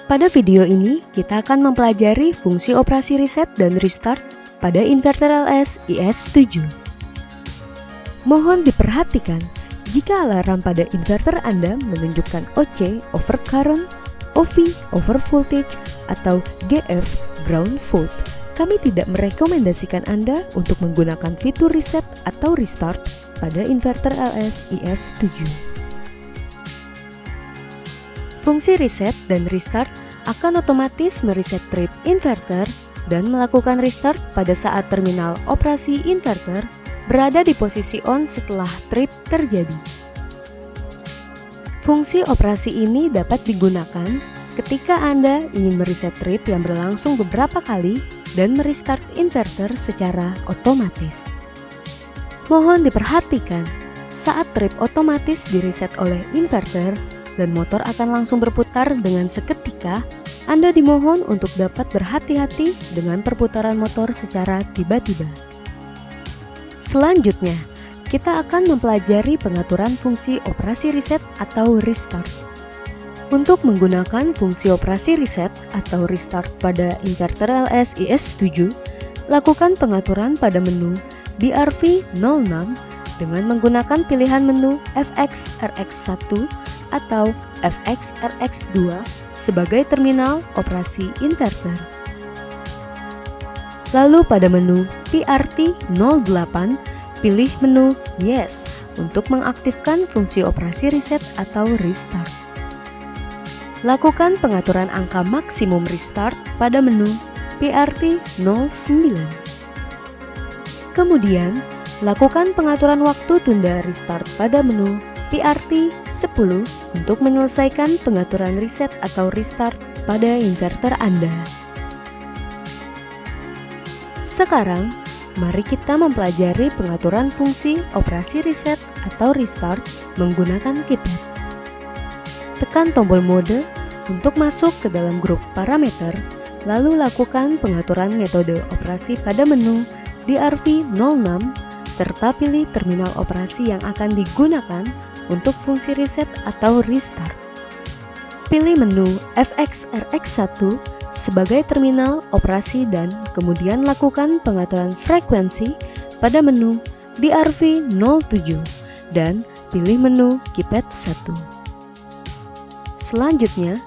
Pada video ini, kita akan mempelajari fungsi operasi reset dan restart pada inverter LS IS7. Mohon diperhatikan, jika alarm pada inverter Anda menunjukkan OC over current, OV over voltage, atau GF ground fault, kami tidak merekomendasikan Anda untuk menggunakan fitur reset atau restart pada inverter LS IS7. Fungsi reset dan restart akan otomatis mereset trip inverter dan melakukan restart pada saat terminal operasi inverter berada di posisi on setelah trip terjadi. Fungsi operasi ini dapat digunakan ketika Anda ingin mereset trip yang berlangsung beberapa kali dan merestart inverter secara otomatis. Mohon diperhatikan, saat trip otomatis direset oleh inverter dan motor akan langsung berputar dengan seketika, Anda dimohon untuk dapat berhati-hati dengan perputaran motor secara tiba-tiba. Selanjutnya, kita akan mempelajari pengaturan fungsi operasi reset atau restart. Untuk menggunakan fungsi operasi reset atau restart pada inverter LS IS7, lakukan pengaturan pada menu DRV06 dengan menggunakan pilihan menu FX RX1 atau FX RX2 sebagai terminal operasi inverter. Lalu pada menu PRT08, pilih menu Yes untuk mengaktifkan fungsi operasi reset atau restart. Lakukan pengaturan angka maksimum restart pada menu PRT09. Kemudian, lakukan pengaturan waktu tunda restart pada menu PRT10 untuk menyelesaikan pengaturan reset atau restart pada inverter Anda. Sekarang, mari kita mempelajari pengaturan fungsi operasi reset atau restart menggunakan keypad. Tekan tombol mode untuk masuk ke dalam grup parameter, lalu lakukan pengaturan metode operasi pada menu DRV06 serta pilih terminal operasi yang akan digunakan untuk fungsi reset atau restart. Pilih menu FX RX1 sebagai terminal operasi dan kemudian lakukan pengaturan frekuensi pada menu DRV07 dan pilih menu keypad 1. Selanjutnya,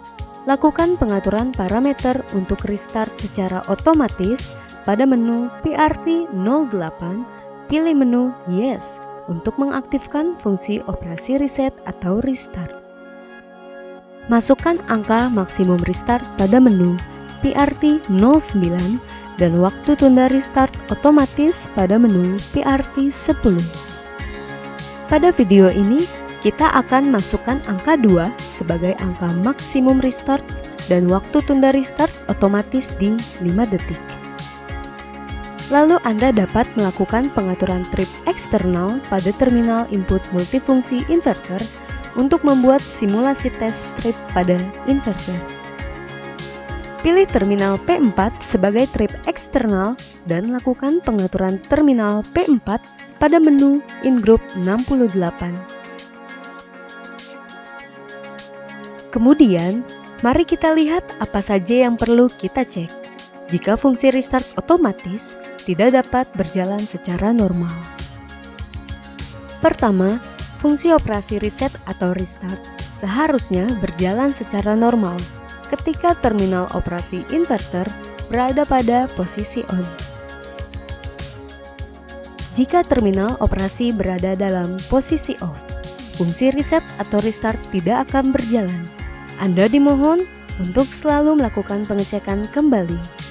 lakukan pengaturan parameter untuk restart secara otomatis pada menu PRT08, pilih menu Yes untuk mengaktifkan fungsi operasi reset atau restart. Masukkan angka maksimum restart pada menu PRT09 dan waktu tunda restart otomatis pada menu PRT10. Pada video ini, kita akan masukkan angka 2 sebagai angka maksimum restart dan waktu tunda restart otomatis di 5 detik. Lalu Anda dapat melakukan pengaturan trip eksternal pada terminal input multifungsi inverter untuk membuat simulasi tes trip pada inverter. Pilih terminal P4 sebagai trip eksternal dan lakukan pengaturan terminal P4 pada menu InGroup 68. Kemudian, mari kita lihat apa saja yang perlu kita cek jika fungsi restart otomatis tidak dapat berjalan secara normal. Pertama, fungsi operasi reset atau restart seharusnya berjalan secara normal ketika terminal operasi inverter berada pada posisi on. Jika terminal operasi berada dalam posisi off, fungsi reset atau restart tidak akan berjalan. Anda dimohon untuk selalu melakukan pengecekan kembali.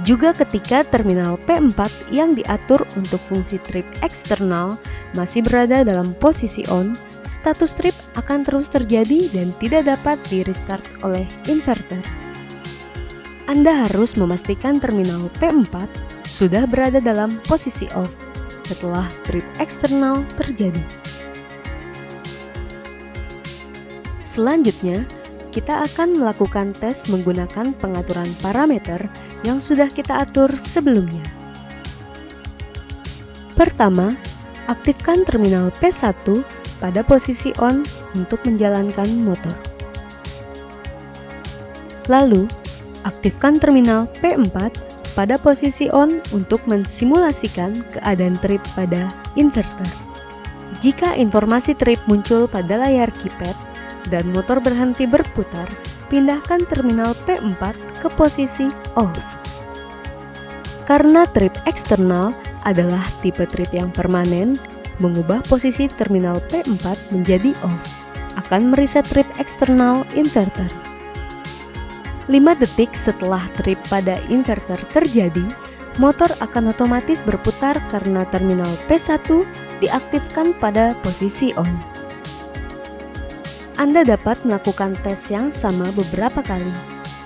Juga ketika terminal P4 yang diatur untuk fungsi trip eksternal masih berada dalam posisi on, status trip akan terus terjadi dan tidak dapat di-restart oleh inverter. Anda harus memastikan terminal P4 sudah berada dalam posisi off setelah trip eksternal terjadi. Selanjutnya, kita akan melakukan tes menggunakan pengaturan parameter yang sudah kita atur sebelumnya. Pertama, aktifkan terminal P1 pada posisi on untuk menjalankan motor. Lalu, aktifkan terminal P4 pada posisi on untuk mensimulasikan keadaan trip pada inverter. Jika informasi trip muncul pada layar keypad dan motor berhenti berputar, pindahkan terminal P4 ke posisi off. Karena trip eksternal adalah tipe trip yang permanen, mengubah posisi terminal P4 menjadi off akan mereset trip eksternal inverter. 5 detik setelah trip pada inverter terjadi, motor akan otomatis berputar karena terminal P1 diaktifkan pada posisi on. Anda dapat melakukan tes yang sama beberapa kali,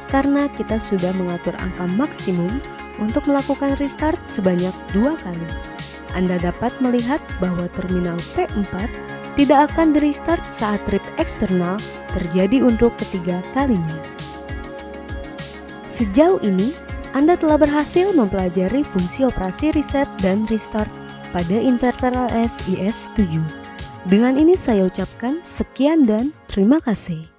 karena kita sudah mengatur angka maksimum untuk melakukan restart sebanyak 2 kali. Anda dapat melihat bahwa terminal P4 tidak akan di-restart saat trip eksternal terjadi untuk ketiga kalinya. Sejauh ini, Anda telah berhasil mempelajari fungsi operasi reset dan restart pada inverter LS IS7. Dengan ini saya ucapkan sekian dan terima kasih.